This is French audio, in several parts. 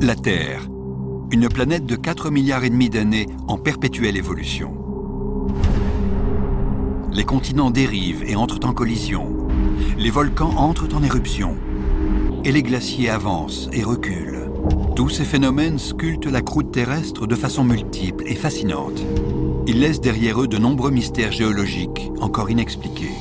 La Terre, une planète de 4,5 milliards d'années en perpétuelle évolution. Les continents dérivent et entrent en collision. Les volcans entrent en éruption. Et les glaciers avancent et reculent. Tous ces phénomènes sculptent la croûte terrestre de façon multiple et fascinante. Ils laissent derrière eux de nombreux mystères géologiques encore inexpliqués.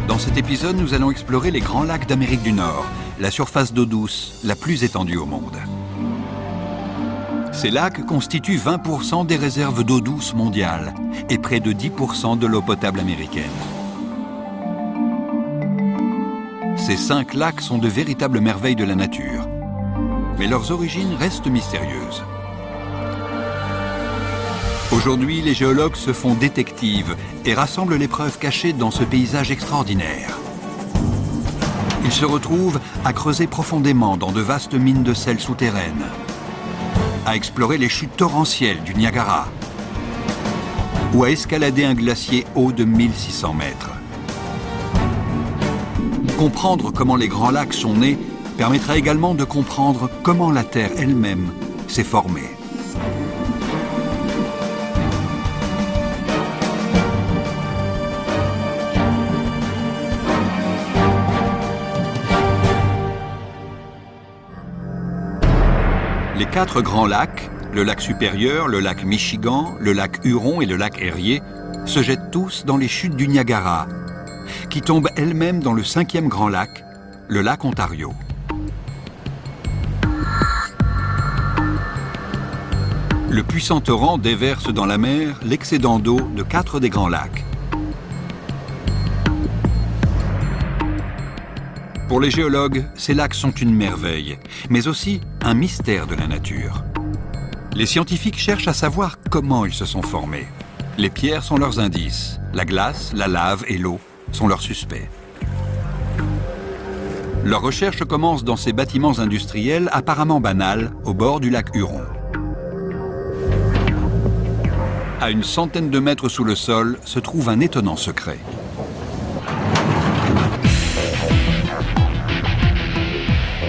Dans cet épisode, nous allons explorer les grands lacs d'Amérique du Nord, la surface d'eau douce la plus étendue au monde. Ces lacs constituent 20% des réserves d'eau douce mondiales et près de 10% de l'eau potable américaine. Ces 5 lacs sont de véritables merveilles de la nature, mais leurs origines restent mystérieuses. Aujourd'hui, les géologues se font détectives et rassemblent les preuves cachées dans ce paysage extraordinaire. Ils se retrouvent à creuser profondément dans de vastes mines de sel souterraines, à explorer les chutes torrentielles du Niagara ou à escalader un glacier haut de 1600 mètres. Comprendre comment les grands lacs sont nés permettra également de comprendre comment la Terre elle-même s'est formée. Les 4 grands lacs, le lac supérieur, le lac Michigan, le lac Huron et le lac Erie, se jettent tous dans les chutes du Niagara, qui tombe elle-même dans le 5e grand lac, le lac Ontario. Le puissant torrent déverse dans la mer l'excédent d'eau de 4 des grands lacs. Pour les géologues, ces lacs sont une merveille, mais aussi un mystère de la nature. Les scientifiques cherchent à savoir comment ils se sont formés. Les pierres sont leurs indices, la glace, la lave et l'eau sont leurs suspects. Leurs recherches commencent dans ces bâtiments industriels apparemment banals au bord du lac Huron. À une centaine de mètres sous le sol se trouve un étonnant secret.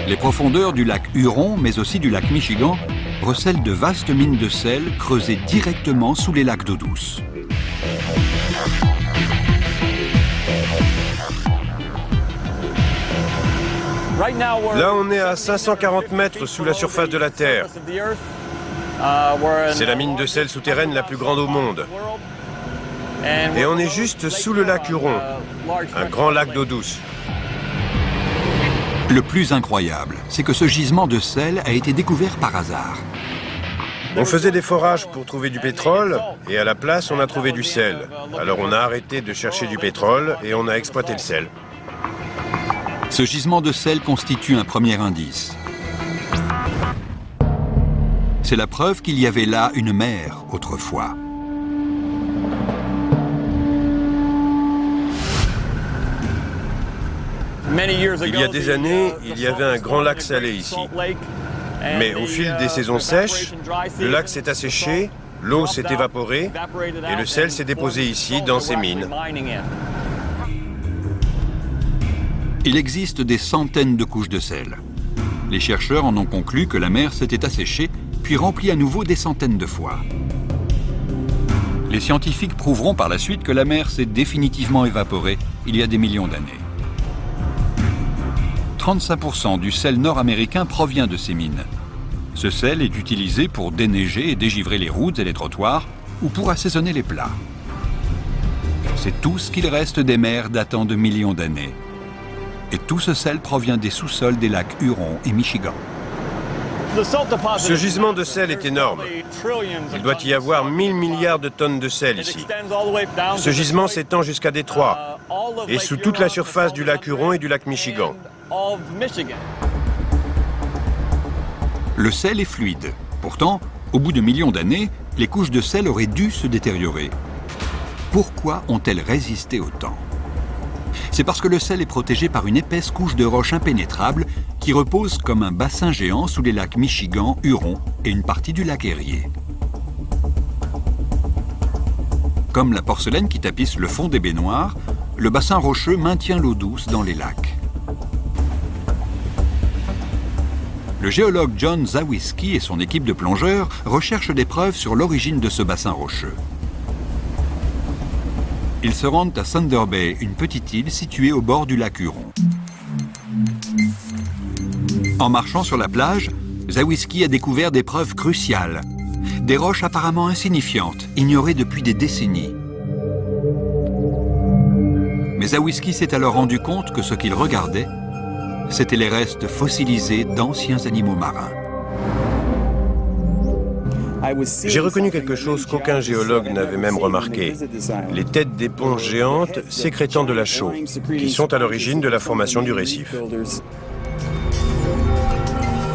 Les profondeurs du lac Huron, mais aussi du lac Michigan, recèlent de vastes mines de sel creusées directement sous les lacs d'eau douce. Là, on est à 540 mètres sous la surface de la Terre. C'est la mine de sel souterraine la plus grande au monde. Et on est juste sous le lac Huron, un grand lac d'eau douce. Le plus incroyable, c'est que ce gisement de sel a été découvert par hasard. On faisait des forages pour trouver du pétrole, et à la place, on a trouvé du sel. Alors on a arrêté de chercher du pétrole, et on a exploité le sel. Ce gisement de sel constitue un premier indice. C'est la preuve qu'il y avait là une mer autrefois. Il y a des années, il y avait un grand lac salé ici. Mais au fil des saisons sèches, le lac s'est asséché, l'eau s'est évaporée et le sel s'est déposé ici, dans ces mines. Il existe des centaines de couches de sel. Les chercheurs en ont conclu que la mer s'était asséchée, puis remplie à nouveau des centaines de fois. Les scientifiques prouveront par la suite que la mer s'est définitivement évaporée il y a des millions d'années. 35% du sel nord-américain provient de ces mines. Ce sel est utilisé pour déneiger et dégivrer les routes et les trottoirs ou pour assaisonner les plats. C'est tout ce qu'il reste des mers datant de millions d'années. Et tout ce sel provient des sous-sols des lacs Huron et Michigan. Ce gisement de sel est énorme. Il doit y avoir 1000 milliards de tonnes de sel ici. Ce gisement s'étend jusqu'à Détroit et sous toute la surface du lac Huron et du lac Michigan. Le sel est fluide. Pourtant, au bout de millions d'années, les couches de sel auraient dû se détériorer. Pourquoi ont-elles résisté au temps ? C'est parce que le sel est protégé par une épaisse couche de roches impénétrables qui repose comme un bassin géant sous les lacs Michigan, Huron et une partie du lac Erie. Comme la porcelaine qui tapisse le fond des baignoires, le bassin rocheux maintient l'eau douce dans les lacs. Le géologue John Zawiski et son équipe de plongeurs recherchent des preuves sur l'origine de ce bassin rocheux. Ils se rendent à Thunder Bay, une petite île située au bord du lac Huron. En marchant sur la plage, Zawiski a découvert des preuves cruciales. Des roches apparemment insignifiantes, ignorées depuis des décennies. Mais Zawiski s'est alors rendu compte que ce qu'il regardait, c'étaient les restes fossilisés d'anciens animaux marins. J'ai reconnu quelque chose qu'aucun géologue n'avait même remarqué. Les têtes d'éponges géantes sécrétant de la chaux, qui sont à l'origine de la formation du récif.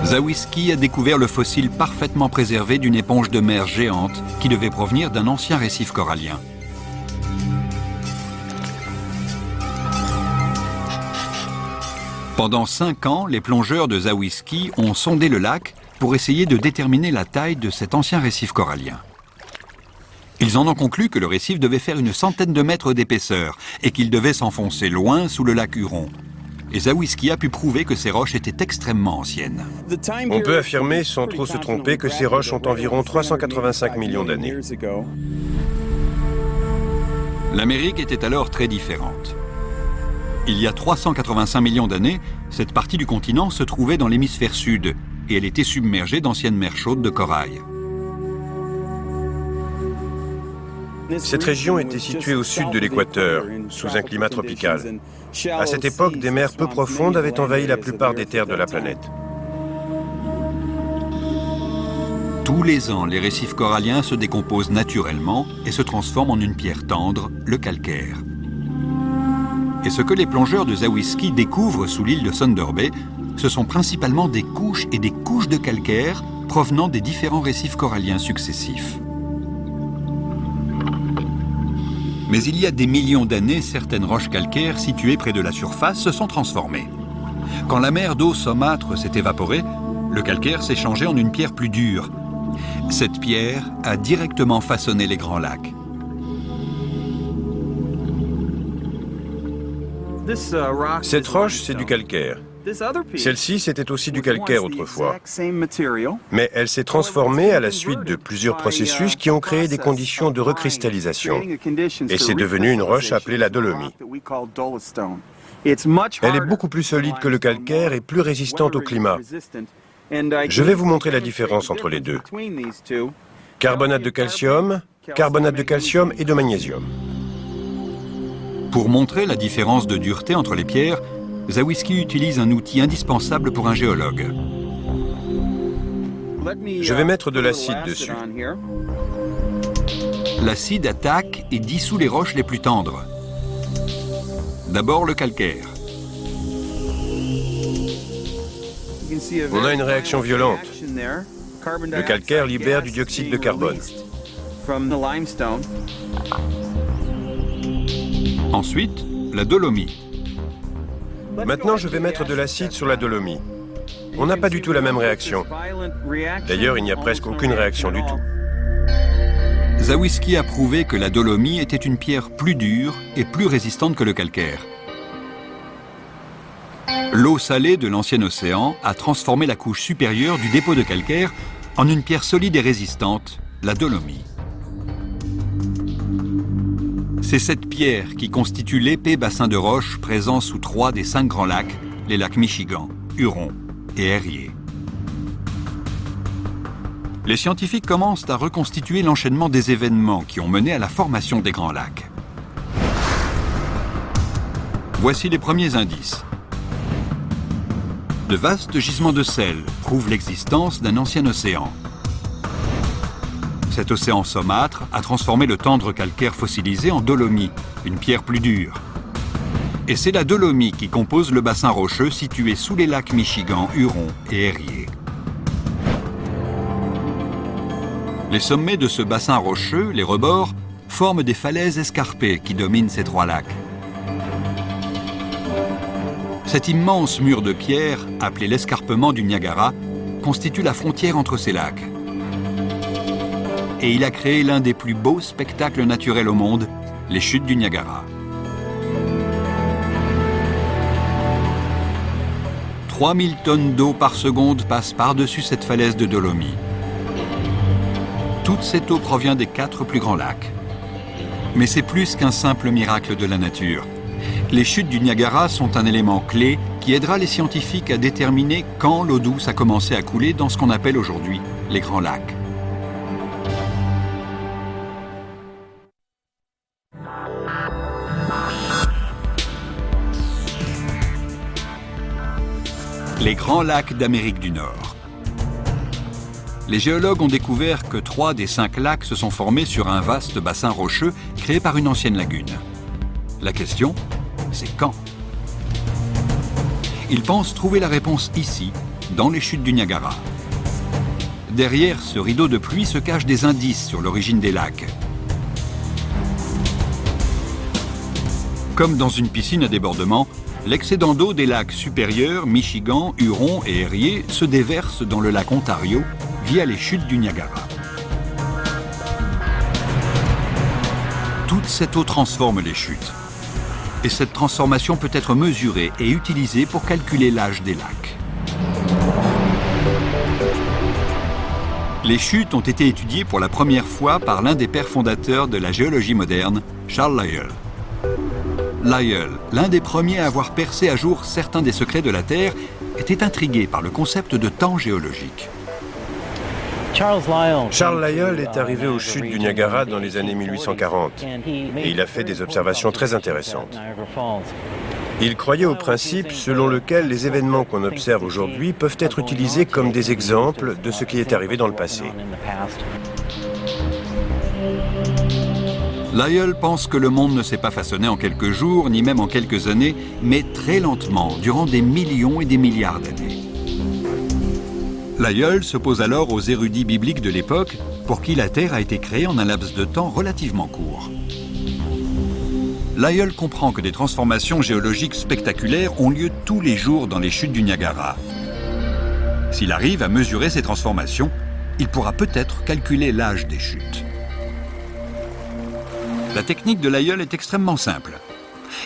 Zawiski a découvert le fossile parfaitement préservé d'une éponge de mer géante qui devait provenir d'un ancien récif corallien. Pendant 5 ans, les plongeurs de Zawiski ont sondé le lac pour essayer de déterminer la taille de cet ancien récif corallien. Ils en ont conclu que le récif devait faire une centaine de mètres d'épaisseur et qu'il devait s'enfoncer loin sous le lac Huron. Et Zawiski a pu prouver que ces roches étaient extrêmement anciennes. On peut affirmer, sans trop se tromper, que ces roches ont environ 385 millions d'années. L'Amérique était alors très différente. Il y a 385 millions d'années, cette partie du continent se trouvait dans l'hémisphère sud et elle était submergée d'anciennes mers chaudes de corail. Cette région était située au sud de l'équateur, sous un climat tropical. À cette époque, des mers peu profondes avaient envahi la plupart des terres de la planète. Tous les ans, les récifs coralliens se décomposent naturellement et se transforment en une pierre tendre, le calcaire. Et ce que les plongeurs de Zawiski découvrent sous l'île de Thunder Bay, ce sont principalement des couches et des couches de calcaire provenant des différents récifs coralliens successifs. Mais il y a des millions d'années, certaines roches calcaires situées près de la surface se sont transformées. Quand la mer d'eau saumâtre s'est évaporée, le calcaire s'est changé en une pierre plus dure. Cette pierre a directement façonné les grands lacs. Cette roche, c'est du calcaire. Celle-ci, c'était aussi du calcaire autrefois. Mais elle s'est transformée à la suite de plusieurs processus qui ont créé des conditions de recristallisation. Et c'est devenu une roche appelée la dolomie. Elle est beaucoup plus solide que le calcaire et plus résistante au climat. Je vais vous montrer la différence entre les deux. Carbonate de calcium et de magnésium. Pour montrer la différence de dureté entre les pierres, Zawiski utilise un outil indispensable pour un géologue. Je vais mettre de l'acide dessus. L'acide attaque et dissout les roches les plus tendres. D'abord le calcaire. On a une réaction violente. Le calcaire libère du dioxyde de carbone. Ensuite, la dolomie. Maintenant, je vais mettre de l'acide sur la dolomie. On n'a pas du tout la même réaction. D'ailleurs, il n'y a presque aucune réaction du tout. Zawiski a prouvé que la dolomie était une pierre plus dure et plus résistante que le calcaire. L'eau salée de l'ancien océan a transformé la couche supérieure du dépôt de calcaire en une pierre solide et résistante, la dolomie. C'est cette pierre qui constitue l'épais bassin de roches présent sous 3 des 5 grands lacs, les lacs Michigan, Huron et Erie. Les scientifiques commencent à reconstituer l'enchaînement des événements qui ont mené à la formation des grands lacs. Voici les premiers indices. De vastes gisements de sel prouvent l'existence d'un ancien océan. Cet océan saumâtre a transformé le tendre calcaire fossilisé en dolomie, une pierre plus dure. Et c'est la dolomie qui compose le bassin rocheux situé sous les lacs Michigan, Huron et Erie. Les sommets de ce bassin rocheux, les rebords, forment des falaises escarpées qui dominent ces 3 lacs. Cet immense mur de pierre, appelé l'escarpement du Niagara, constitue la frontière entre ces lacs. Et il a créé l'un des plus beaux spectacles naturels au monde, les chutes du Niagara. 3000 tonnes d'eau par seconde passent par-dessus cette falaise de dolomie. Toute cette eau provient des 4 plus grands lacs. Mais c'est plus qu'un simple miracle de la nature. Les chutes du Niagara sont un élément clé qui aidera les scientifiques à déterminer quand l'eau douce a commencé à couler dans ce qu'on appelle aujourd'hui les grands lacs. Les grands lacs d'Amérique du Nord. Les géologues ont découvert que 3 des 5 lacs se sont formés sur un vaste bassin rocheux créé par une ancienne lagune. La question, c'est quand? Ils pensent trouver la réponse ici, dans les chutes du Niagara. Derrière ce rideau de pluie se cachent des indices sur l'origine des lacs. Comme dans une piscine à débordement, l'excédent d'eau des lacs supérieurs, Michigan, Huron et Erie se déverse dans le lac Ontario via les chutes du Niagara. Toute cette eau transforme les chutes. Et cette transformation peut être mesurée et utilisée pour calculer l'âge des lacs. Les chutes ont été étudiées pour la première fois par l'un des pères fondateurs de la géologie moderne, Charles Lyell. Lyell, l'un des premiers à avoir percé à jour certains des secrets de la Terre, était intrigué par le concept de temps géologique. Charles Lyell est arrivé aux chutes du Niagara dans les années 1840 et il a fait des observations très intéressantes. Il croyait au principe selon lequel les événements qu'on observe aujourd'hui peuvent être utilisés comme des exemples de ce qui est arrivé dans le passé. Lyell pense que le monde ne s'est pas façonné en quelques jours, ni même en quelques années, mais très lentement, durant des millions et des milliards d'années. Lyell s'oppose alors aux érudits bibliques de l'époque, pour qui la Terre a été créée en un laps de temps relativement court. Lyell comprend que des transformations géologiques spectaculaires ont lieu tous les jours dans les chutes du Niagara. S'il arrive à mesurer ces transformations, il pourra peut-être calculer l'âge des chutes. La technique de Lyell est extrêmement simple.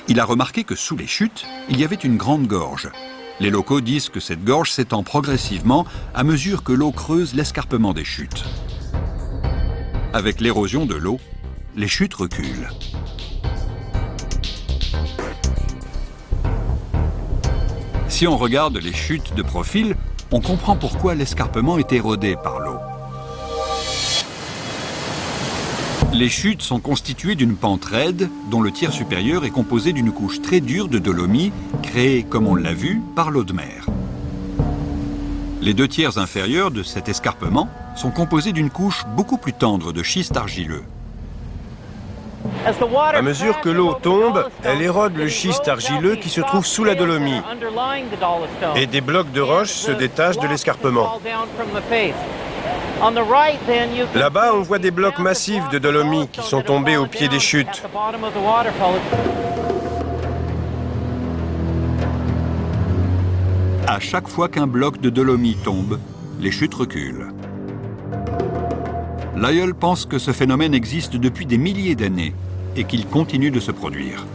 Il a remarqué que sous les chutes, il y avait une grande gorge. Les locaux disent que cette gorge s'étend progressivement à mesure que l'eau creuse l'escarpement des chutes. Avec l'érosion de l'eau, les chutes reculent. Si on regarde les chutes de profil, on comprend pourquoi l'escarpement est érodé par l'eau. Les chutes sont constituées d'une pente raide dont le tiers supérieur est composé d'une couche très dure de dolomie créée, comme on l'a vu, par l'eau de mer. Les 2 tiers inférieurs de cet escarpement sont composés d'une couche beaucoup plus tendre de schiste argileux. À mesure que l'eau tombe, elle érode le schiste argileux qui se trouve sous la dolomie et des blocs de roche se détachent de l'escarpement. Là-bas, on voit des blocs massifs de dolomie qui sont tombés au pied des chutes. À chaque fois qu'un bloc de dolomie tombe, les chutes reculent. Lyell pense que ce phénomène existe depuis des milliers d'années et qu'il continue de se produire.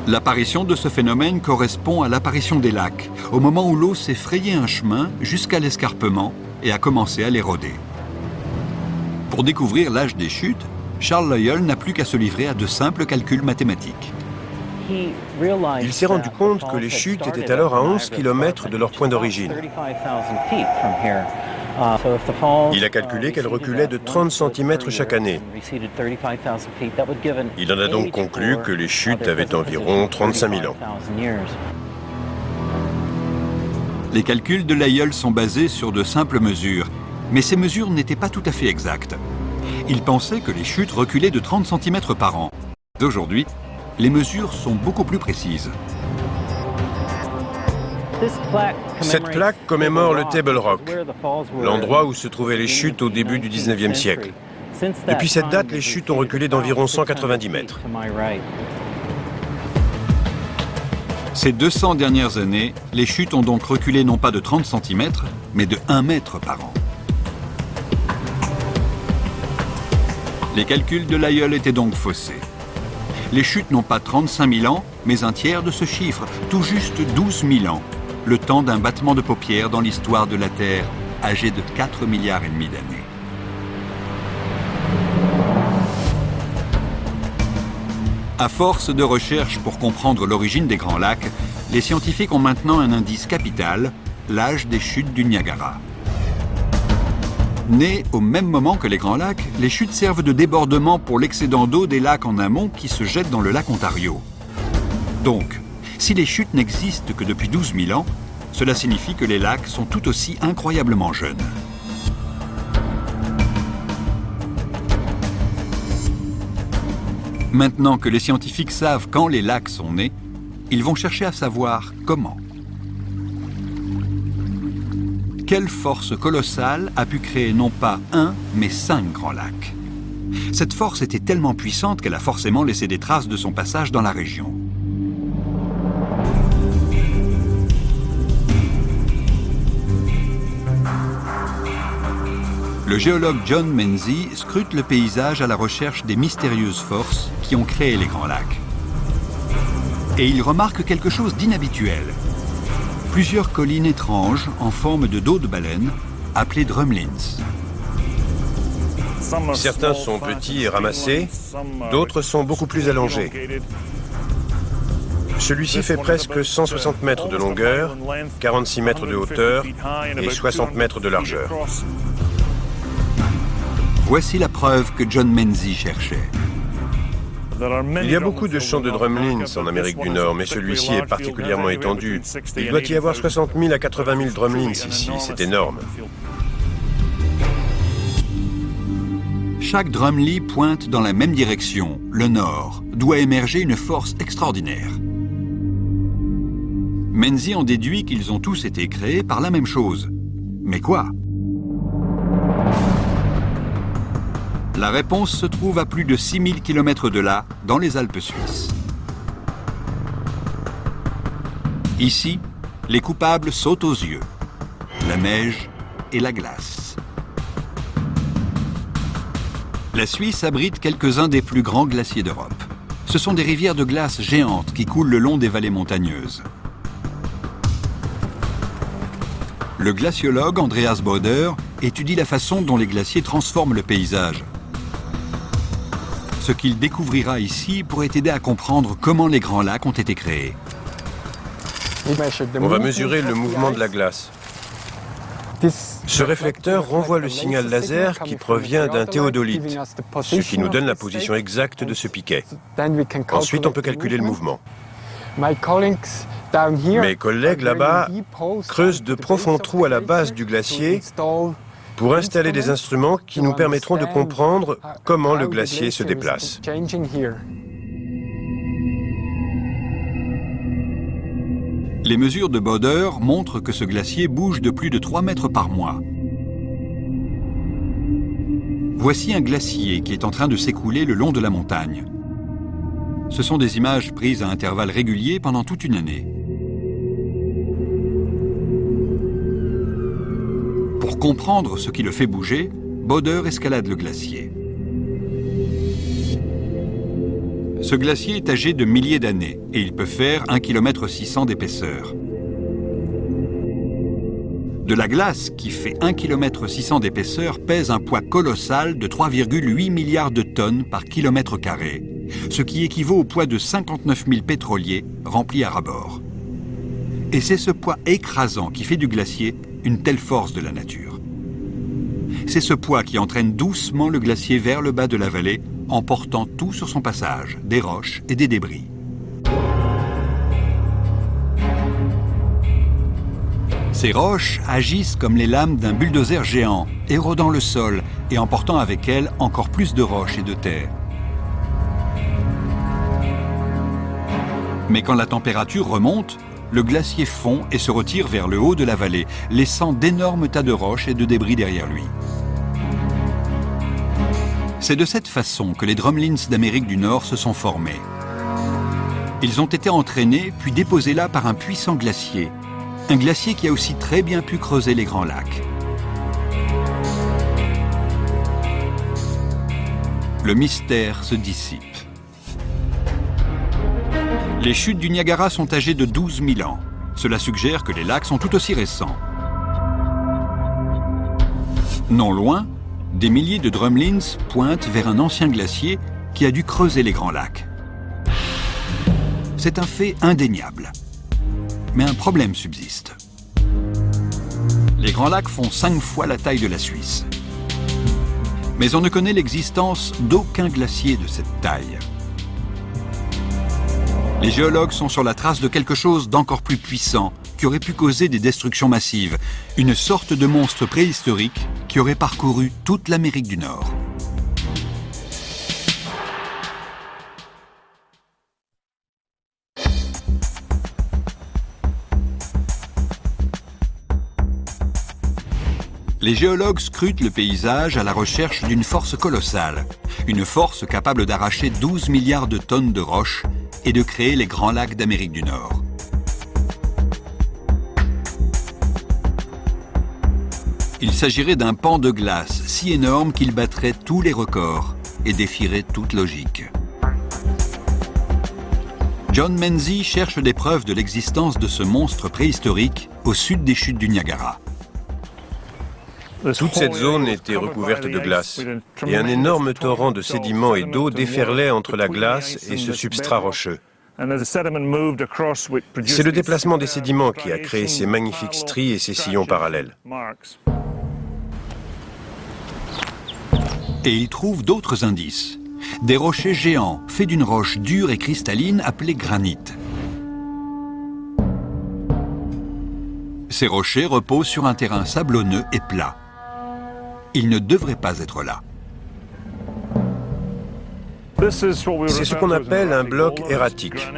L'apparition de ce phénomène correspond à l'apparition des lacs, au moment où l'eau s'est frayé un chemin jusqu'à l'escarpement et a commencé à l'éroder. Pour découvrir l'âge des chutes, Charles Lyell n'a plus qu'à se livrer à de simples calculs mathématiques. Il s'est rendu compte que les chutes étaient alors à 11 km de leur point d'origine. Il a calculé qu'elles reculaient de 30 cm chaque année. Il en a donc conclu que les chutes avaient environ 35 000 ans. Les calculs de Lyell sont basés sur de simples mesures, mais ces mesures n'étaient pas tout à fait exactes. Il pensait que les chutes reculaient de 30 cm par an. Aujourd'hui, les mesures sont beaucoup plus précises. Cette plaque commémore le Table Rock, l'endroit où se trouvaient les chutes au début du 19e siècle. Depuis cette date, les chutes ont reculé d'environ 190 mètres. Ces 200 dernières années, les chutes ont donc reculé non pas de 30 cm, mais de 1 mètre par an. Les calculs de Lyell étaient donc faussés. Les chutes n'ont pas 35 000 ans, mais un tiers de ce chiffre, tout juste 12 000 ans. Le temps d'un battement de paupières dans l'histoire de la Terre, âgée de 4,5 milliards d'années. À force de recherches pour comprendre l'origine des Grands Lacs, les scientifiques ont maintenant un indice capital, l'âge des chutes du Niagara. Nées au même moment que les Grands Lacs, les chutes servent de débordement pour l'excédent d'eau des lacs en amont qui se jettent dans le lac Ontario. Donc, si les chutes n'existent que depuis 12 000 ans, cela signifie que les lacs sont tout aussi incroyablement jeunes. Maintenant que les scientifiques savent quand les lacs sont nés, ils vont chercher à savoir comment. Quelle force colossale a pu créer non pas un, mais 5 grands lacs? Cette force était tellement puissante qu'elle a forcément laissé des traces de son passage dans la région. Le géologue John Menzies scrute le paysage à la recherche des mystérieuses forces qui ont créé les Grands Lacs. Et il remarque quelque chose d'inhabituel. Plusieurs collines étranges en forme de dos de baleine, appelées drumlins. Certains sont petits et ramassés, d'autres sont beaucoup plus allongés. Celui-ci fait presque 160 mètres de longueur, 46 mètres de hauteur et 60 mètres de largeur. Voici la preuve que John Menzies cherchait. Il y a beaucoup de champs de drumlins en Amérique du Nord, mais celui-ci est particulièrement étendu. Il doit y avoir 60 000 à 80 000 drumlins ici, c'est énorme. Chaque drumlin pointe dans la même direction, le nord, d'où a émergé une force extraordinaire. Menzies en déduit qu'ils ont tous été créés par la même chose. Mais quoi? La réponse se trouve à plus de 6000 km de là, dans les Alpes suisses. Ici, les coupables sautent aux yeux. La neige et la glace. La Suisse abrite quelques-uns des plus grands glaciers d'Europe. Ce sont des rivières de glace géantes qui coulent le long des vallées montagneuses. Le glaciologue Andreas Boder étudie la façon dont les glaciers transforment le paysage. Ce qu'il découvrira ici pourrait aider à comprendre comment les Grands Lacs ont été créés. On va mesurer le mouvement de la glace. Ce réflecteur renvoie le signal laser qui provient d'un théodolite, ce qui nous donne la position exacte de ce piquet. Ensuite, on peut calculer le mouvement. Mes collègues là-bas creusent de profonds trous à la base du glacier pour installer des instruments qui nous permettront de comprendre comment le glacier se déplace. Les mesures de Boder montrent que ce glacier bouge de plus de 3 mètres par mois. Voici un glacier qui est en train de s'écouler le long de la montagne. Ce sont des images prises à intervalles réguliers pendant toute une année. Pour comprendre ce qui le fait bouger, Boder escalade le glacier. Ce glacier est âgé de milliers d'années et il peut faire 1,6 km d'épaisseur. De la glace qui fait 1,6 km d'épaisseur pèse un poids colossal de 3,8 milliards de tonnes par kilomètre carré, ce qui équivaut au poids de 59 000 pétroliers remplis à ras-bord. Et c'est ce poids écrasant qui fait du glacier une telle force de la nature. C'est ce poids qui entraîne doucement le glacier vers le bas de la vallée, en portant tout sur son passage, des roches et des débris. Ces roches agissent comme les lames d'un bulldozer géant, érodant le sol et emportant avec elles encore plus de roches et de terre. Mais quand la température remonte, le glacier fond et se retire vers le haut de la vallée, laissant d'énormes tas de roches et de débris derrière lui. C'est de cette façon que les drumlins d'Amérique du Nord se sont formés. Ils ont été entraînés puis déposés là par un puissant glacier. Un glacier qui a aussi très bien pu creuser les Grands Lacs. Le mystère se dissipe. Les chutes du Niagara sont âgées de 12 000 ans. Cela suggère que les lacs sont tout aussi récents. Non loin, des milliers de drumlins pointent vers un ancien glacier qui a dû creuser les grands lacs. C'est un fait indéniable. Mais un problème subsiste. Les grands lacs font 5 fois la taille de la Suisse. Mais on ne connaît l'existence d'aucun glacier de cette taille. Les géologues sont sur la trace de quelque chose d'encore plus puissant qui aurait pu causer des destructions massives, une sorte de monstre préhistorique qui aurait parcouru toute l'Amérique du Nord. Les géologues scrutent le paysage à la recherche d'une force colossale, une force capable d'arracher 12 milliards de tonnes de roches et de créer les grands lacs d'Amérique du Nord. Il s'agirait d'un pan de glace si énorme qu'il battrait tous les records et défierait toute logique. John Menzies cherche des preuves de l'existence de ce monstre préhistorique au sud des chutes du Niagara. Toute cette zone était recouverte de glace et un énorme torrent de sédiments et d'eau déferlait entre la glace et ce substrat rocheux. C'est le déplacement des sédiments qui a créé ces magnifiques stries et ces sillons parallèles. Et il trouve d'autres indices. Des rochers géants faits d'une roche dure et cristalline appelée granit. Ces rochers reposent sur un terrain sablonneux et plat. Ils ne devraient pas être là. C'est ce qu'on appelle un bloc erratique.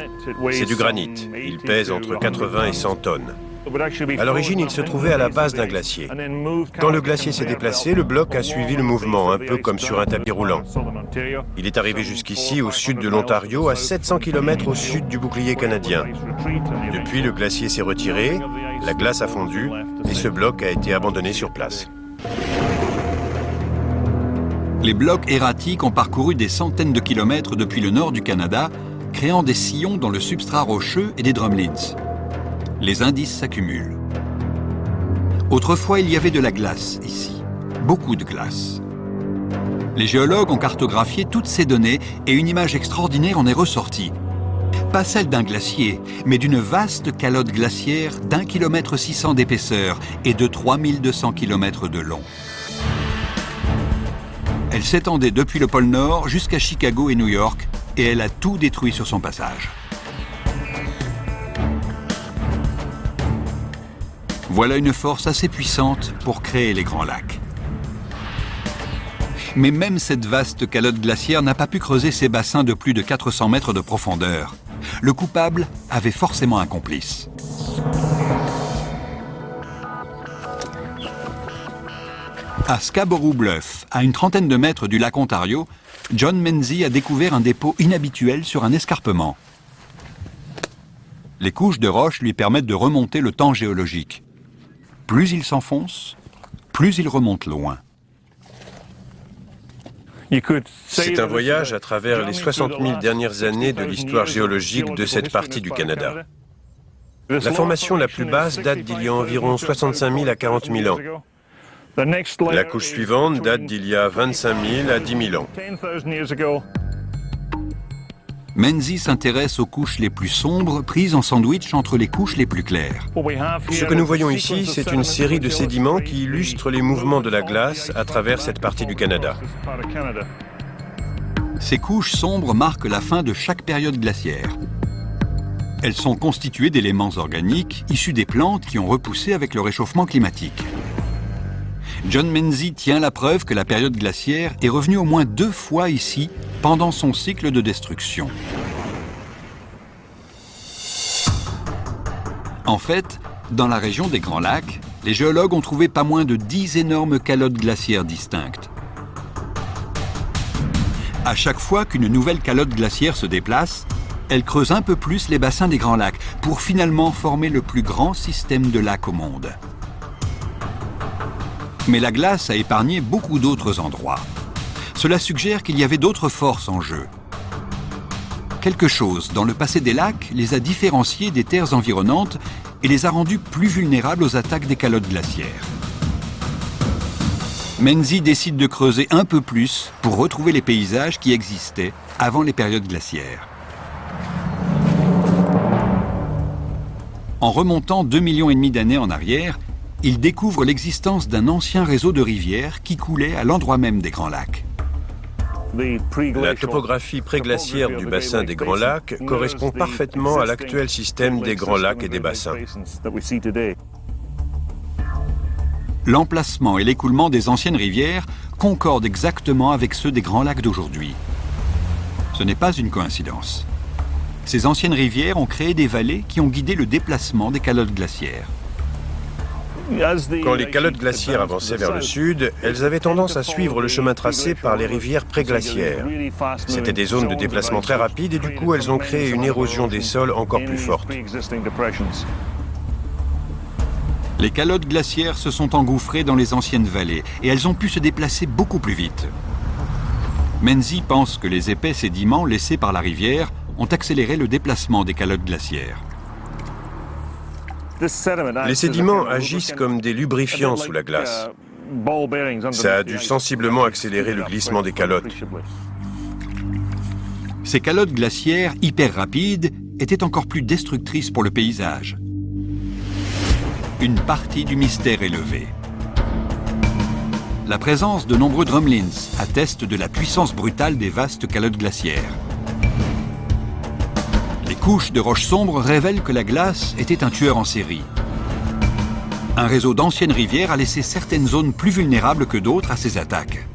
C'est du granit. Il pèse entre 80 et 100 tonnes. À l'origine, il se trouvait à la base d'un glacier. Quand le glacier s'est déplacé, le bloc a suivi le mouvement, un peu comme sur un tapis roulant. Il est arrivé jusqu'ici, au sud de l'Ontario, à 700 km au sud du bouclier canadien. Depuis, le glacier s'est retiré, la glace a fondu et ce bloc a été abandonné sur place. Les blocs erratiques ont parcouru des centaines de kilomètres depuis le nord du Canada, créant des sillons dans le substrat rocheux et des drumlins. Les indices s'accumulent. Autrefois, il y avait de la glace ici, beaucoup de glace. Les géologues ont cartographié toutes ces données et une image extraordinaire en est ressortie. Pas celle d'un glacier, mais d'une vaste calotte glaciaire d'1,6 km d'épaisseur et de 3200 km de long. Elle s'étendait depuis le pôle Nord jusqu'à Chicago et New York et elle a tout détruit sur son passage. Voilà une force assez puissante pour créer les grands lacs. Mais même cette vaste calotte glaciaire n'a pas pu creuser ces bassins de plus de 400 mètres de profondeur. Le coupable avait forcément un complice. À Scarborough Bluff, à une trentaine de mètres du lac Ontario, John Menzies a découvert un dépôt inhabituel sur un escarpement. Les couches de roches lui permettent de remonter le temps géologique. Plus il s'enfonce, plus il remonte loin. C'est un voyage à travers les 60 000 dernières années de l'histoire géologique de cette partie du Canada. La formation la plus basse date d'il y a environ 65 000 à 40 000 ans. La couche suivante date d'il y a 25 000 à 10 000 ans. Menzies s'intéresse aux couches les plus sombres, prises en sandwich entre les couches les plus claires. Ce que nous voyons ici, c'est une série de sédiments qui illustrent les mouvements de la glace à travers cette partie du Canada. Ces couches sombres marquent la fin de chaque période glaciaire. Elles sont constituées d'éléments organiques issus des plantes qui ont repoussé avec le réchauffement climatique. John Menzies tient la preuve que la période glaciaire est revenue au moins 2 fois ici pendant son cycle de destruction. En fait, dans la région des Grands Lacs, les géologues ont trouvé pas moins de 10 énormes calottes glaciaires distinctes. À chaque fois qu'une nouvelle calotte glaciaire se déplace, elle creuse un peu plus les bassins des Grands Lacs pour finalement former le plus grand système de lacs au monde. Mais la glace a épargné beaucoup d'autres endroits. Cela suggère qu'il y avait d'autres forces en jeu. quelque chose dans le passé des lacs les a différenciés des terres environnantes et les a rendus plus vulnérables aux attaques des calottes glaciaires. Menzies décide de creuser un peu plus pour retrouver les paysages qui existaient avant les périodes glaciaires. En remontant 2,5 millions d'années en arrière, il découvre l'existence d'un ancien réseau de rivières qui coulait à l'endroit même des Grands Lacs. La topographie préglaciaire du bassin des Grands Lacs correspond parfaitement à l'actuel système des Grands Lacs et des bassins. L'emplacement et l'écoulement des anciennes rivières concordent exactement avec ceux des Grands Lacs d'aujourd'hui. Ce n'est pas une coïncidence. Ces anciennes rivières ont créé des vallées qui ont guidé le déplacement des calottes glaciaires. Quand les calottes glaciaires avançaient vers le sud, elles avaient tendance à suivre le chemin tracé par les rivières préglaciaires. C'étaient des zones de déplacement très rapides et du coup elles ont créé une érosion des sols encore plus forte. Les calottes glaciaires se sont engouffrées dans les anciennes vallées et elles ont pu se déplacer beaucoup plus vite. Menzies pense que les épais sédiments laissés par la rivière ont accéléré le déplacement des calottes glaciaires. Les sédiments agissent comme des lubrifiants sous la glace. Ça a dû sensiblement accélérer le glissement des calottes. Ces calottes glaciaires hyper rapides étaient encore plus destructrices pour le paysage. Une partie du mystère est levée. La présence de nombreux drumlins atteste de la puissance brutale des vastes calottes glaciaires. Les couches de roches sombres révèlent que la glace était un tueur en série. Un réseau d'anciennes rivières a laissé certaines zones plus vulnérables que d'autres à ces attaques.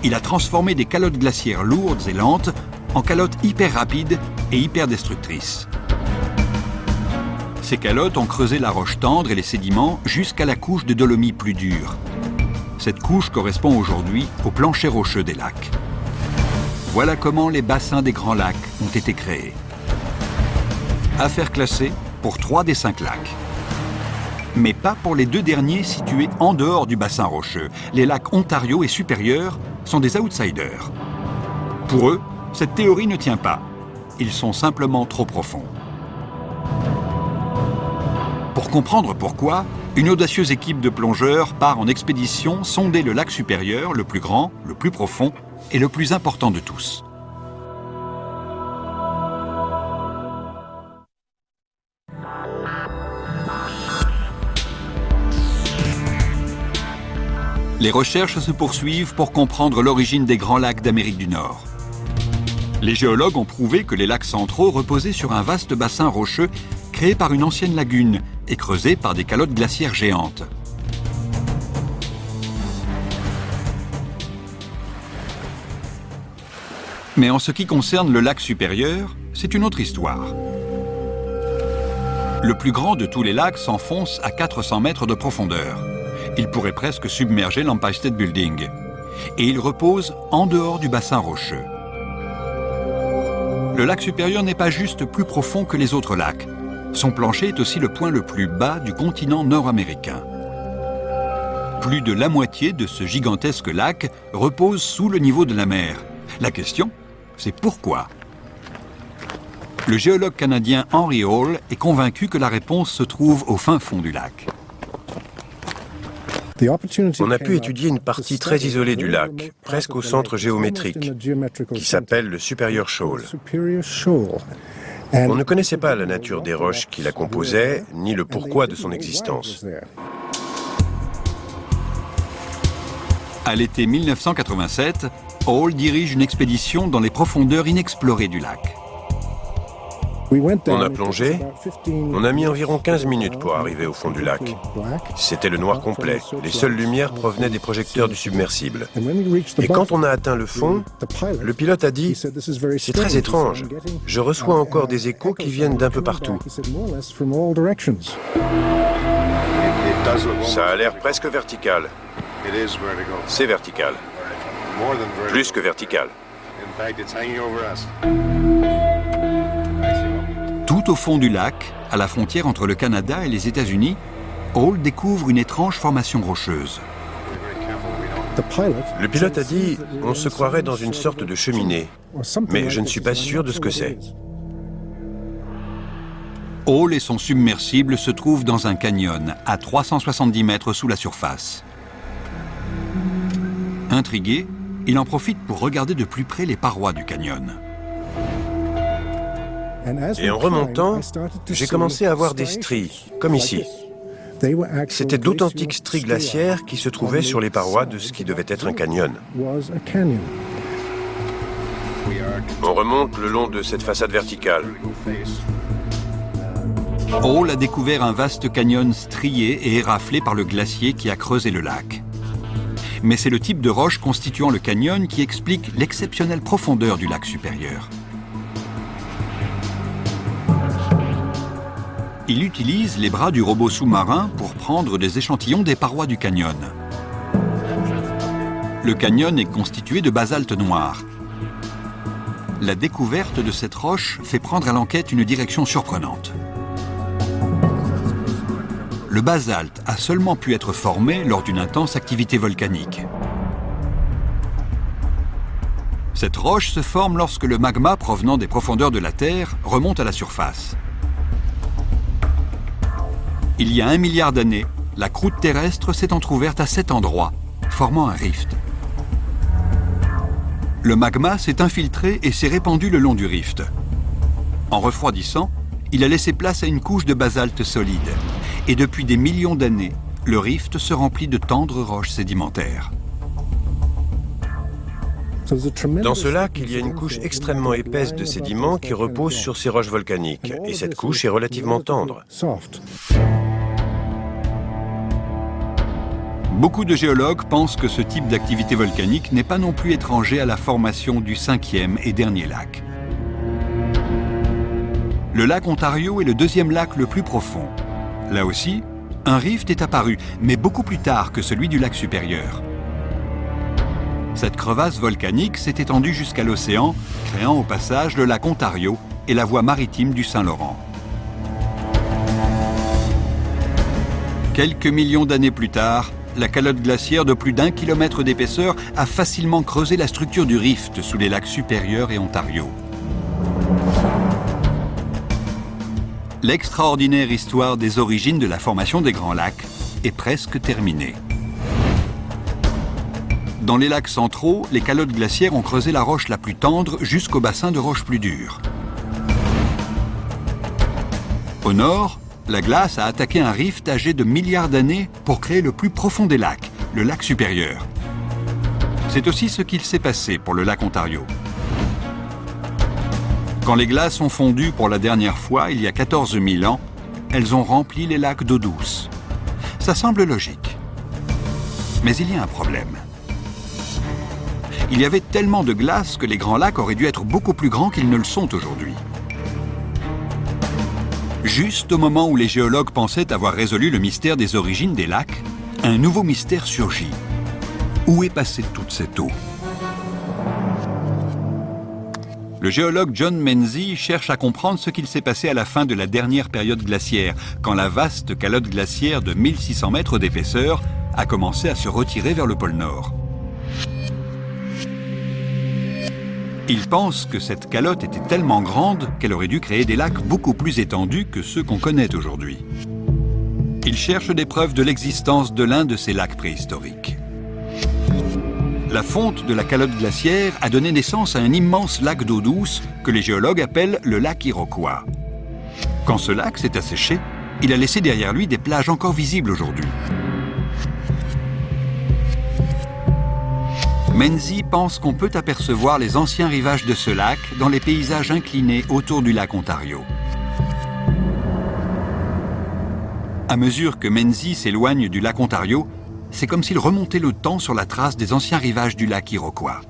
Il a transformé des calottes glaciaires lourdes et lentes en calottes hyper rapides et hyper destructrices. Ces calottes ont creusé la roche tendre et les sédiments jusqu'à la couche de dolomie plus dure. Cette couche correspond aujourd'hui au plancher rocheux des lacs. Voilà comment les bassins des Grands Lacs ont été créés. Affaire classée pour 3 des 5 lacs. Mais pas pour les 2 derniers situés en dehors du bassin rocheux. Les lacs Ontario et Supérieur sont des outsiders. Pour eux, cette théorie ne tient pas. Ils sont simplement trop profonds. Pour comprendre pourquoi, une audacieuse équipe de plongeurs part en expédition sonder le lac Supérieur, le plus grand, le plus profond et le plus important de tous. Les recherches se poursuivent pour comprendre l'origine des Grands Lacs d'Amérique du Nord. Les géologues ont prouvé que les lacs centraux reposaient sur un vaste bassin rocheux créé par une ancienne lagune et creusé par des calottes glaciaires géantes. Mais en ce qui concerne le lac Supérieur, c'est une autre histoire. Le plus grand de tous les lacs s'enfonce à 400 mètres de profondeur. Il pourrait presque submerger l'Empire State Building. Et il repose en dehors du bassin rocheux. Le lac Supérieur n'est pas juste plus profond que les autres lacs. Son plancher est aussi le point le plus bas du continent nord-américain. Plus de la moitié de ce gigantesque lac repose sous le niveau de la mer. La question, c'est pourquoi ? Le géologue canadien Henry Hall est convaincu que la réponse se trouve au fin fond du lac. On a pu étudier une partie très isolée du lac, presque au centre géométrique, qui s'appelle le Superior Shoal. On ne connaissait pas la nature des roches qui la composaient, ni le pourquoi de son existence. À l'été 1987, Hall dirige une expédition dans les profondeurs inexplorées du lac. On a plongé, on a mis environ 15 minutes pour arriver au fond du lac. C'était le noir complet, les seules lumières provenaient des projecteurs du submersible. Et quand on a atteint le fond, le pilote a dit « C'est très étrange, je reçois encore des échos qui viennent d'un peu partout. » Ça a l'air presque vertical. C'est vertical. Plus que vertical. Tout au fond du lac, à la frontière entre le Canada et les États-Unis, Hall découvre une étrange formation rocheuse. Le pilote a dit « On se croirait dans une sorte de cheminée. mais je ne suis pas sûr de ce que c'est. Hall et son submersible se trouvent dans un canyon à 370 mètres sous la surface. Intrigué, il en profite pour regarder de plus près les parois du canyon. Et en remontant, j'ai commencé à voir des stries, comme ici. C'étaient d'authentiques stries glaciaires qui se trouvaient sur les parois de ce qui devait être un canyon. On remonte le long de cette façade verticale. Hall a découvert un vaste canyon strié et éraflé par le glacier qui a creusé le lac. Mais c'est le type de roche constituant le canyon qui explique l'exceptionnelle profondeur du lac supérieur. Il utilise les bras du robot sous-marin pour prendre des échantillons des parois du canyon. Le canyon est constitué de basalte noir. La découverte de cette roche fait prendre à l'enquête une direction surprenante. Le basalte a seulement pu être formé lors d'une intense activité volcanique. Cette roche se forme lorsque le magma provenant des profondeurs de la Terre remonte à la surface. Il y a 1 milliard d'années, la croûte terrestre s'est entrouverte à cet endroit, formant un rift. Le magma s'est infiltré et s'est répandu le long du rift. En refroidissant, il a laissé place à une couche de basalte solide. Et depuis des millions d'années, le rift se remplit de tendres roches sédimentaires. Dans ce lac, il y a une couche extrêmement épaisse de sédiments qui repose sur ces roches volcaniques. Et cette couche est relativement tendre. Beaucoup de géologues pensent que ce type d'activité volcanique n'est pas non plus étranger à la formation du 5e et dernier lac. Le lac Ontario est le 2e lac le plus profond. Là aussi, un rift est apparu, mais beaucoup plus tard que celui du lac supérieur. Cette crevasse volcanique s'est étendue jusqu'à l'océan, créant au passage le lac Ontario et la voie maritime du Saint-Laurent. Quelques millions d'années plus tard, la calotte glaciaire de plus d'1 kilomètre d'épaisseur a facilement creusé la structure du rift sous les lacs supérieurs et Ontario. L'extraordinaire histoire des origines de la formation des Grands Lacs est presque terminée. Dans les lacs centraux, les calottes glaciaires ont creusé la roche la plus tendre jusqu'au bassin de roches plus dures. Au nord, la glace a attaqué un rift âgé de milliards d'années pour créer le plus profond des lacs, le lac supérieur. C'est aussi ce qu'il s'est passé pour le lac Ontario. Quand les glaces ont fondu pour la dernière fois, il y a 14 000 ans, elles ont rempli les lacs d'eau douce. Ça semble logique. Mais il y a un problème. Il y avait tellement de glace que les Grands Lacs auraient dû être beaucoup plus grands qu'ils ne le sont aujourd'hui. Juste au moment où les géologues pensaient avoir résolu le mystère des origines des lacs, un nouveau mystère surgit. Où est passée toute cette eau ? Le géologue John Menzies cherche à comprendre ce qu'il s'est passé à la fin de la dernière période glaciaire, quand la vaste calotte glaciaire de 1600 mètres d'épaisseur a commencé à se retirer vers le pôle Nord. Il pense que cette calotte était tellement grande qu'elle aurait dû créer des lacs beaucoup plus étendus que ceux qu'on connaît aujourd'hui. Il cherche des preuves de l'existence de l'un de ces lacs préhistoriques. La fonte de la calotte glaciaire a donné naissance à un immense lac d'eau douce que les géologues appellent le lac Iroquois. Quand ce lac s'est asséché, il a laissé derrière lui des plages encore visibles aujourd'hui. Menzies pense qu'on peut apercevoir les anciens rivages de ce lac dans les paysages inclinés autour du lac Ontario. À mesure que Menzies s'éloigne du lac Ontario, c'est comme s'il remontait le temps sur la trace des anciens rivages du lac Iroquois.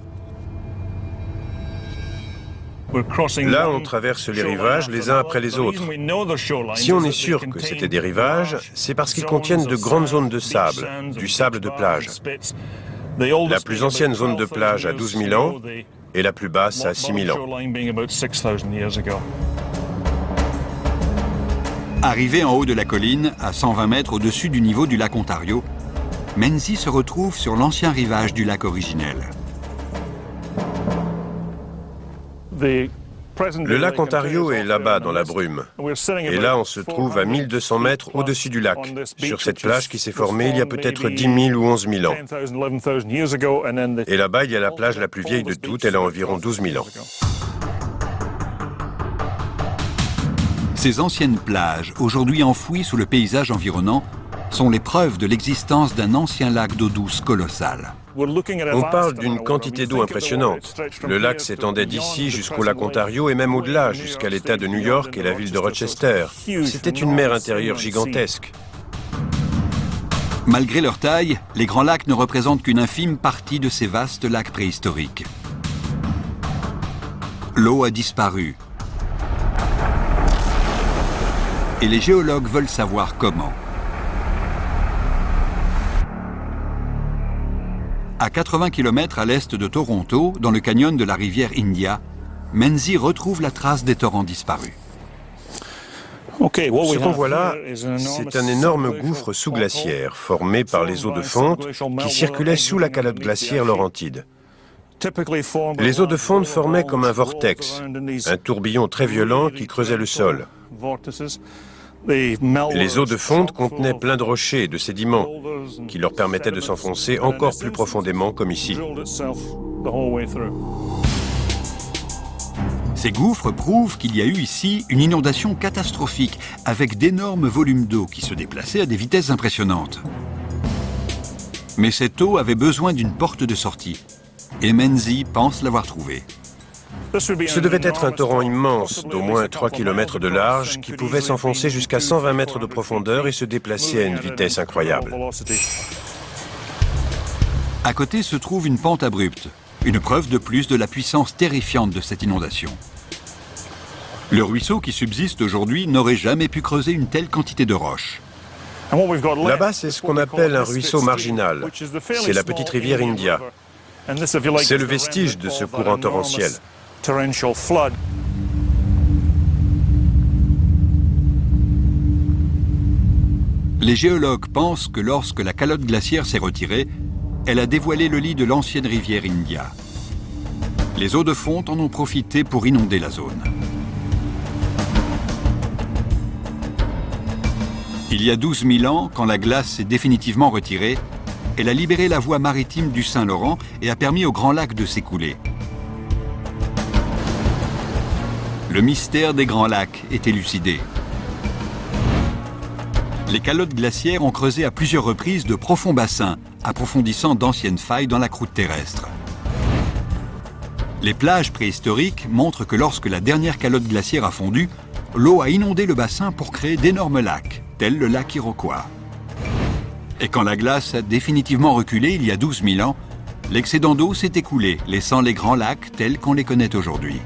Là, on traverse les rivages les uns après les autres. Si on est sûr que c'était des rivages, c'est parce qu'ils contiennent de grandes zones de sable, du sable de plage. La plus ancienne zone de plage a 12 000 ans et la plus basse a 6 000 ans. Arrivé en haut de la colline, à 120 mètres au-dessus du niveau du lac Ontario, Menzies se retrouve sur l'ancien rivage du lac originel. Le lac Ontario est là-bas dans la brume. Et là, on se trouve à 1200 mètres au-dessus du lac, sur cette plage qui s'est formée il y a peut-être 10 000 ou 11 000 ans. Et là-bas, il y a la plage la plus vieille de toutes, elle a environ 12 000 ans. Ces anciennes plages, aujourd'hui enfouies sous le paysage environnant, sont les preuves de l'existence d'un ancien lac d'eau douce colossal. On parle d'une quantité d'eau impressionnante. Le lac s'étendait d'ici jusqu'au lac Ontario et même au-delà, jusqu'à l'État de New York et la ville de Rochester. C'était une mer intérieure gigantesque. Malgré leur taille, les Grands Lacs ne représentent qu'une infime partie de ces vastes lacs préhistoriques. L'eau a disparu. Et les géologues veulent savoir comment. À 80 km à l'est de Toronto, dans le canyon de la rivière India, Menzies retrouve la trace des torrents disparus. Ce qu'on voit là, c'est un énorme gouffre sous-glaciaire formé par les eaux de fonte qui circulaient sous la calotte glaciaire Laurentide. Les eaux de fonte formaient comme un vortex, un tourbillon très violent qui creusait le sol. Les eaux de fonte contenaient plein de rochers et de sédiments qui leur permettaient de s'enfoncer encore plus profondément comme ici. Ces gouffres prouvent qu'il y a eu ici une inondation catastrophique avec d'énormes volumes d'eau qui se déplaçaient à des vitesses impressionnantes. Mais cette eau avait besoin d'une porte de sortie et Menzies pense l'avoir trouvée. Ce devait être un torrent immense, d'au moins 3 km de large, qui pouvait s'enfoncer jusqu'à 120 mètres de profondeur et se déplacer à une vitesse incroyable. À côté se trouve une pente abrupte, une preuve de plus de la puissance terrifiante de cette inondation. Le ruisseau qui subsiste aujourd'hui n'aurait jamais pu creuser une telle quantité de roches. Là-bas, c'est ce qu'on appelle un ruisseau marginal. C'est la petite rivière India. C'est le vestige de ce courant torrentiel. Les géologues pensent que lorsque la calotte glaciaire s'est retirée, elle a dévoilé le lit de l'ancienne rivière India. Les eaux de fonte en ont profité pour inonder la zone. Il y a 12 000 ans, quand la glace s'est définitivement retirée, elle a libéré la voie maritime du Saint-Laurent et a permis au Grand Lac de s'écouler. Le mystère des Grands Lacs est élucidé. Les calottes glaciaires ont creusé à plusieurs reprises de profonds bassins, approfondissant d'anciennes failles dans la croûte terrestre. Les plages préhistoriques montrent que lorsque la dernière calotte glaciaire a fondu, l'eau a inondé le bassin pour créer d'énormes lacs, tels le lac Iroquois. Et quand la glace a définitivement reculé il y a 12 000 ans, l'excédent d'eau s'est écoulé, laissant les Grands Lacs tels qu'on les connaît aujourd'hui.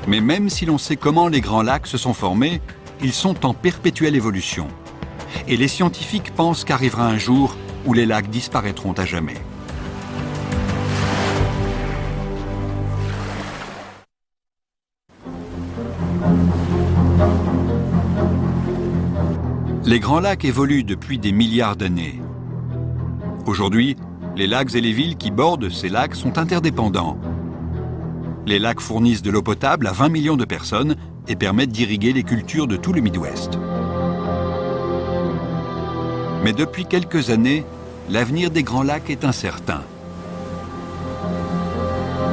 Mais même si l'on sait comment les Grands Lacs se sont formés, ils sont en perpétuelle évolution. Et les scientifiques pensent qu'arrivera un jour où les lacs disparaîtront à jamais. Les Grands Lacs évoluent depuis des milliards d'années. Aujourd'hui, les lacs et les villes qui bordent ces lacs sont interdépendants. Les lacs fournissent de l'eau potable à 20 millions de personnes et permettent d'irriguer les cultures de tout le Midwest. Mais depuis quelques années, l'avenir des Grands Lacs est incertain.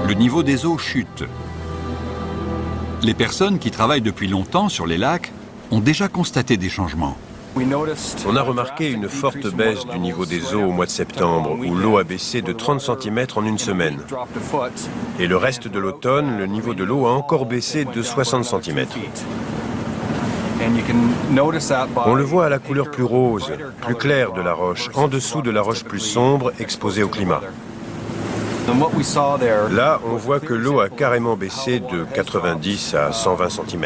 Le niveau des eaux chute. Les personnes qui travaillent depuis longtemps sur les lacs ont déjà constaté des changements. On a remarqué une forte baisse du niveau des eaux au mois de septembre, où l'eau a baissé de 30 cm en une semaine. Et le reste de l'automne, le niveau de l'eau a encore baissé de 60 cm. On le voit à la couleur plus rose, plus claire de la roche, en dessous de la roche plus sombre, exposée au climat. Là, on voit que l'eau a carrément baissé de 90 à 120 cm.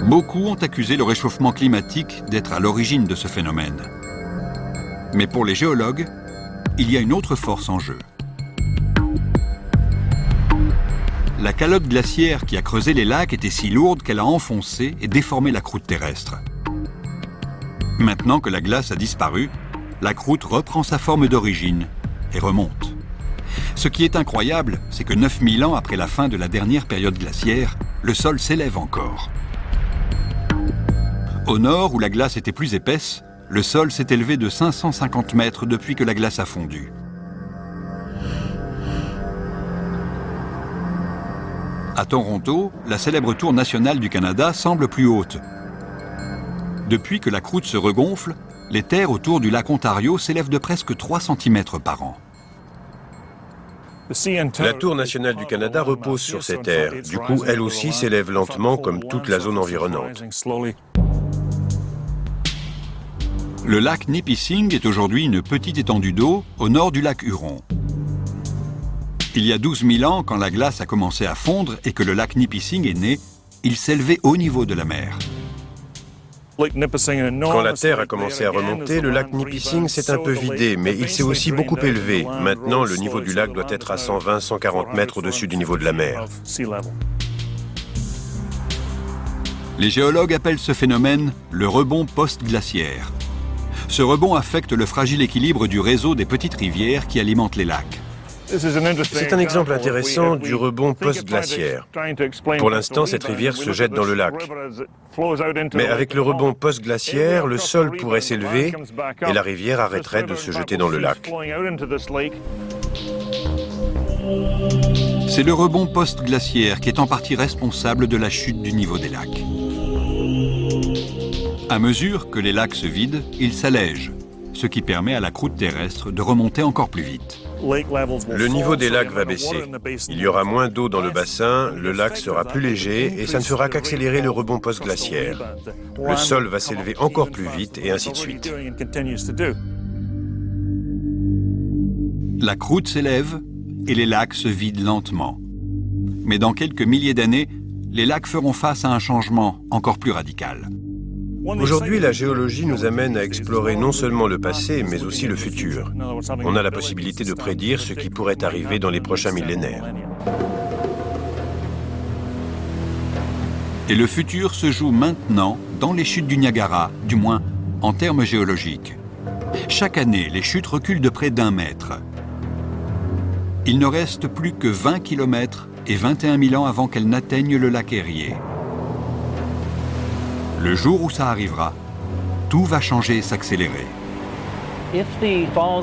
Beaucoup ont accusé le réchauffement climatique d'être à l'origine de ce phénomène. Mais pour les géologues, il y a une autre force en jeu. La calotte glaciaire qui a creusé les lacs était si lourde qu'elle a enfoncé et déformé la croûte terrestre. Maintenant que la glace a disparu, la croûte reprend sa forme d'origine et remonte. Ce qui est incroyable, c'est que 9000 ans après la fin de la dernière période glaciaire, le sol s'élève encore. Au nord, où la glace était plus épaisse, le sol s'est élevé de 550 mètres depuis que la glace a fondu. À Toronto, la célèbre tour nationale du Canada semble plus haute. Depuis que la croûte se regonfle, les terres autour du lac Ontario s'élèvent de presque 3 cm par an. La tour nationale du Canada repose sur ces terres. Du coup, elle aussi s'élève lentement comme toute la zone environnante. Le lac Nipissing est aujourd'hui une petite étendue d'eau au nord du lac Huron. Il y a 12 000 ans, quand la glace a commencé à fondre et que le lac Nipissing est né, il s'élevait au niveau de la mer. Quand la terre a commencé à remonter, le lac Nipissing s'est un peu vidé, mais il s'est aussi beaucoup élevé. Maintenant, le niveau du lac doit être à 120-140 mètres au-dessus du niveau de la mer. Les géologues appellent ce phénomène le rebond post-glaciaire. Ce rebond affecte le fragile équilibre du réseau des petites rivières qui alimentent les lacs. C'est un exemple intéressant du rebond post-glaciaire. Pour l'instant, cette rivière se jette dans le lac. Mais avec le rebond post-glaciaire, le sol pourrait s'élever et la rivière arrêterait de se jeter dans le lac. C'est le rebond post-glaciaire qui est en partie responsable de la chute du niveau des lacs. À mesure que les lacs se vident, ils s'allègent, ce qui permet à la croûte terrestre de remonter encore plus vite. Le niveau des lacs va baisser. Il y aura moins d'eau dans le bassin, le lac sera plus léger et ça ne fera qu'accélérer le rebond post-glaciaire. Le sol va s'élever encore plus vite et ainsi de suite. La croûte s'élève et les lacs se vident lentement. Mais dans quelques milliers d'années, les lacs feront face à un changement encore plus radical. Aujourd'hui, la géologie nous amène à explorer non seulement le passé, mais aussi le futur. On a la possibilité de prédire ce qui pourrait arriver dans les prochains millénaires. Et le futur se joue maintenant dans les chutes du Niagara, du moins en termes géologiques. Chaque année, les chutes reculent de près d'1 mètre. Il ne reste plus que 20 km et 21 000 ans avant qu'elles n'atteignent le lac Erie. Le jour où ça arrivera, tout va changer et s'accélérer.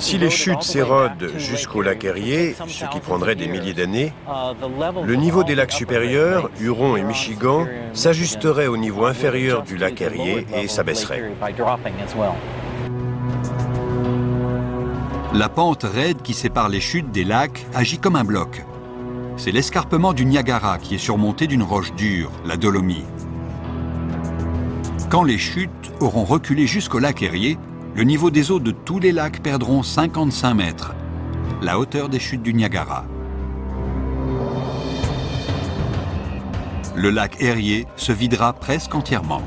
Si les chutes s'érodent jusqu'au lac Erie, ce qui prendrait des milliers d'années, le niveau des lacs supérieurs, Huron et Michigan, s'ajusterait au niveau inférieur du lac Erie et s'abaisserait. La pente raide qui sépare les chutes des lacs agit comme un bloc. C'est l'escarpement du Niagara qui est surmonté d'une roche dure, la dolomie. Quand les chutes auront reculé jusqu'au lac Erie, le niveau des eaux de tous les lacs perdront 55 mètres, la hauteur des chutes du Niagara. Le lac Erie se videra presque entièrement.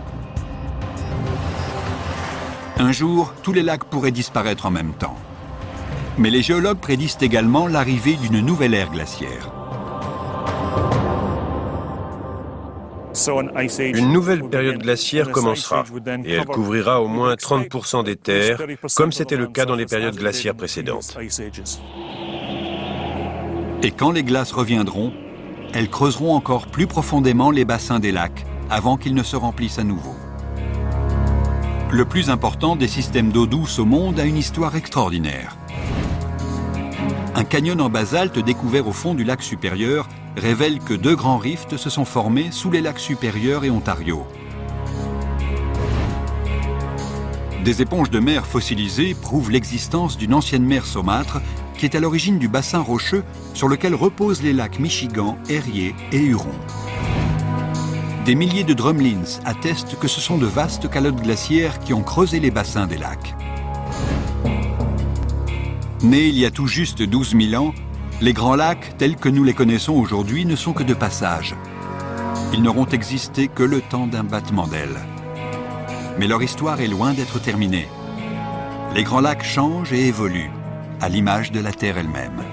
Un jour, tous les lacs pourraient disparaître en même temps. Mais les géologues prédisent également l'arrivée d'une nouvelle ère glaciaire. Une nouvelle période glaciaire commencera et elle couvrira au moins 30% des terres, comme c'était le cas dans les périodes glaciaires précédentes. Et quand les glaces reviendront, elles creuseront encore plus profondément les bassins des lacs avant qu'ils ne se remplissent à nouveau. Le plus important des systèmes d'eau douce au monde a une histoire extraordinaire. Un canyon en basalte découvert au fond du lac supérieur révèle que 2 grands rifts se sont formés sous les lacs supérieurs et Ontario. Des éponges de mer fossilisées prouvent l'existence d'une ancienne mer saumâtre qui est à l'origine du bassin rocheux sur lequel reposent les lacs Michigan, Erie et Huron. Des milliers de drumlins attestent que ce sont de vastes calottes glaciaires qui ont creusé les bassins des lacs. Nés il y a tout juste 12 000 ans, les grands lacs tels que nous les connaissons aujourd'hui ne sont que de passage. Ils n'auront existé que le temps d'un battement d'ailes. Mais leur histoire est loin d'être terminée. Les grands lacs changent et évoluent, à l'image de la Terre elle-même.